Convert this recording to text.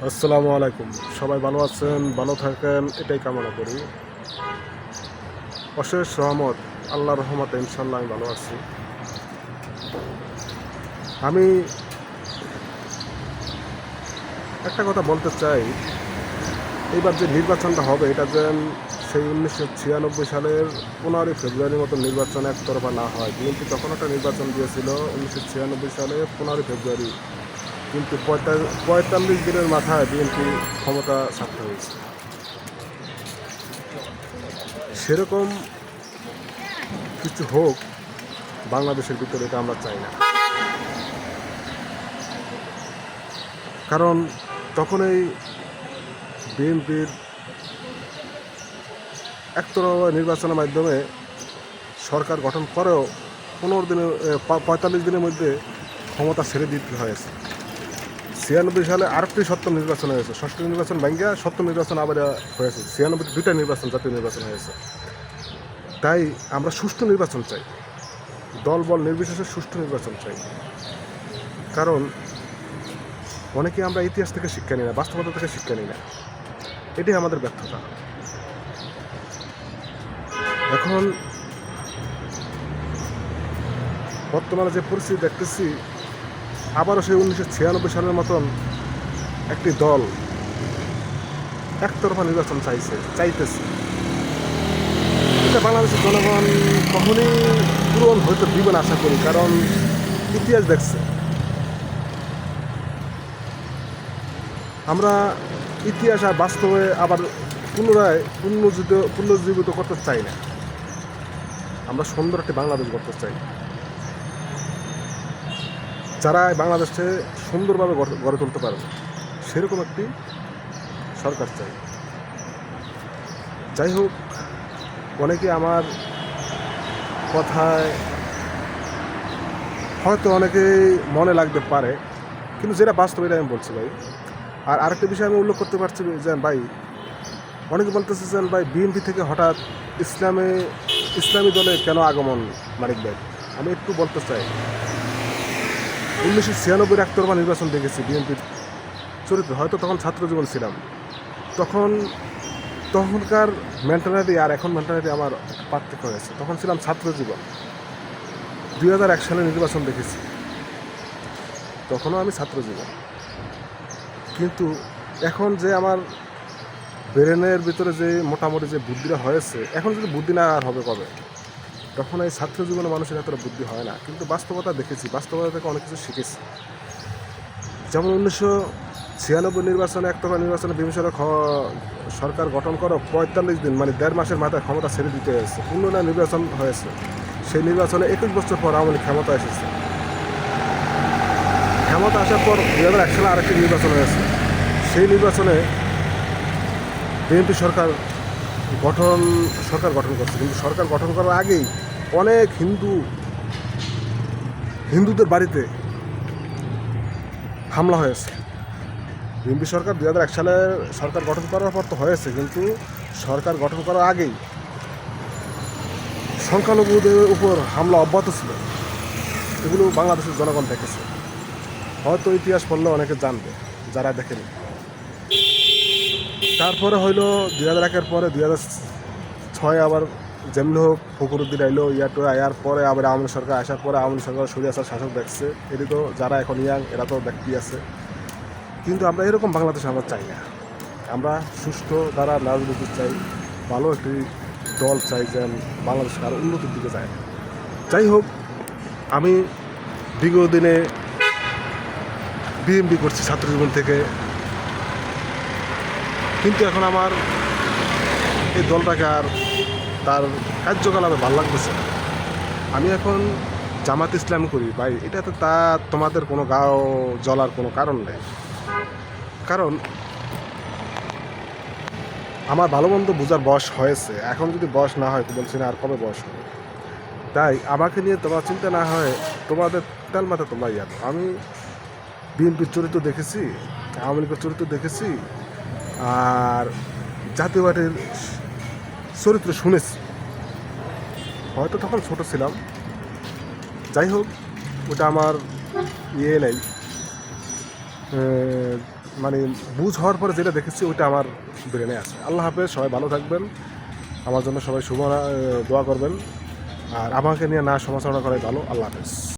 আসসালামু আলাইকুম। সবাই ভালো আছেন, ভালো থাকেন এটাই কামনা করি। অশেষ রহমত, আল্লাহর রহমতে ইনশাল্লাহ আমি ভালো আছি। আমি একটা কথা বলতে চাই, এইবার যে নির্বাচনটা হবে এটা যেন সেই 1996 সালের 15 ফেব্রুয়ারির মতো নির্বাচন একতরফা না হয়। বিএনপি তখন একটা নির্বাচন দিয়েছিল 1996 সালের 15 ফেব্রুয়ারি, কিন্তু 45 দিনের মাথায় বিএনপি ক্ষমতা ছাড়তে হয়েছে। সেরকম কিছু হোক বাংলাদেশের ভিতরে, এটা আমরা চাই না। কারণ তখন এই বিএনপির একতরফা নির্বাচনের মাধ্যমে সরকার গঠন করেও 45 দিনের মধ্যে ক্ষমতা ছেড়ে দিতে হয়েছে। 96 সালে আরেকটি সপ্তম নির্বাচন হয়েছে, ষষ্ঠ নির্বাচন ভাঙ্গিয়া সপ্তম নির্বাচন আবার হয়েছে। 96 দুইটা নির্বাচন, জাতীয় নির্বাচন হয়েছে। তাই আমরা সুষ্ঠু নির্বাচন চাই, দল বল নির্বিশেষে সুষ্ঠু নির্বাচন চাই। কারণ অনেকে আমরা ইতিহাস থেকে শিক্ষা নিই না, বাস্তবতা থেকে শিক্ষা নিই না, এটাই আমাদের ব্যর্থতা। এখন বর্তমানে যে পরিস্থিতি দেখতেছি, আবারও সেই 1996 সালের মতন একটি দল একতরফা নির্বাচন চাইতেছে। এটা বাংলাদেশের জনগণ কখনই পূরণ হয়তো দিবেন আশা করি, কারণ ইতিহাস দেখছে। আমরা ইতিহাস আর বাস্তবে আবার পুনরায় পুনর্জীবিত করতে চাই না। আমরা সুন্দর একটি বাংলাদেশ করতে চাই, যারা বাংলাদেশে সুন্দরভাবে গড়ে তুলতে পারবে সেরকম একটি সরকার চাই। যাই হোক, অনেকে আমার কথায় হয়তো অনেকে মনে লাগতে পারে, কিন্তু যেটা বাস্তব এটা আমি বলছি ভাই। আর আরেকটা বিষয় আমি উল্লেখ করতে পারছি যে ভাই, অনেকে বলতেছে যে ভাই বিএনপি থেকে হঠাৎ ইসলামী দলে কেন আগমন মানিক ভাই। আমি একটু বলতে চাই, 1996 একতরফা নির্বাচন দেখেছি বিএনপির চরিত্র। হয়তো তখন ছাত্র জীবন ছিলাম, তখনকার মেন্টালিটি আর এখন মেন্টালিটি আমার পার্থক্য হয়েছে। তখন ছিলাম ছাত্র জীবন, 2001 সালে নির্বাচন দেখেছি, তখনও আমি ছাত্র জীবন। কিন্তু এখন যে আমার ব্রেনের ভিতরে যে মোটামুটি যে বুদ্ধিটা হয়েছে, এখন যদি বুদ্ধি না আর হবে কবে? তখন এই ছাত্র জীবনে মানুষের এতটা বুদ্ধি হয় না। কিন্তু বাস্তবতা দেখেছি, বাস্তবতা থেকে অনেক কিছু শিখেছি। যেমন 1996 নির্বাচনে একতরফা নির্বাচনে বিএনপি সরকার গঠন করো 45 দিন, মানে 1.5 মাসের মাথায় ক্ষমতা ছেড়ে দিতে হয়েছে। পুনরায় নির্বাচন হয়েছে, সেই নির্বাচনে 21 বছর পর আওয়ামী লীগ ক্ষমতা এসেছে। ক্ষমতা আসার পর 2001 সালে আরেকটি নির্বাচন হয়েছে। সেই নির্বাচনে বিএনপি সরকার গঠন করছে, কিন্তু সরকার গঠন করার আগেই অনেক হিন্দুদের বাড়িতে হামলা হয়েছে। বিএনপি সরকার 2001 সালে সরকার গঠন করার পর তো হয়েছে, কিন্তু সরকার গঠন করার আগেই সংখ্যালঘুদের উপর হামলা অব্যাহত ছিল। এগুলো বাংলাদেশের জনগণ দেখেছে, হয়তো ইতিহাস পড়লে অনেকে জানবে যারা দেখেনি। তারপরে হইলো 2001-এর পরে 2006 আবার যেমনি হোক ফখরুদ্দিন আইলো, ইয়াটো আয়ার পরে আবার আওয়ামী সরকার আসার পরে আওয়ামী সরকার সরিয়ে শাসক দেখছে। এটি তো যারা এখন ইয়াং এরা তো দেখতেই আছে। কিন্তু আমরা এরকম বাংলাদেশ আমরা চাই না। আমরা সুষ্ঠু দ্বারা রাজনীতি চাই, ভালো একটি দল চাই যেন বাংলাদেশ আরও উন্নতির দিকে যায়। যাই হোক, আমি বিগত দিনে বিএমপি করছি ছাত্র জীবন থেকে, কিন্তু এখন আমার এই দলটাকে আর তার কার্যকলাপে ভালো লাগতেছে না। আমি এখন জামাত ইসলাম করি ভাই, এটাতে তোমাদের কোনো গাও জ্বলার কোনো কারণ নেই। কারণ আমার ভালো মন্দ বোঝার বয়স হয়েছে, এখন যদি বয়স না হয় তো বলছি না আর কবে বয়স হবে। তাই আমাকে নিয়ে তোমার চিন্তা না হয়, তোমাদের তেল মাথা তোমরা ইয়াদ। আমি বিএনপির চরিত্র দেখেছি, আওয়ামী লীগের চরিত্র দেখেছি, আর জাতীয় পার্টির চরিত্র শুনেছি। হয়তো তখন ছোট ছিলাম, যাই হোক ওটা আমার নেই। মানে বুঝ হওয়ার পরে যেটা দেখেছি ওইটা আমার ব্রেনে আছে। আল্লাহ হাফেজ, সবাই ভালো থাকবেন, আমার জন্য সবাই দোয়া করবেন, আর আমাকে নিয়ে না সমালোচনা করাই ভালো। আল্লাহ হাফেজ।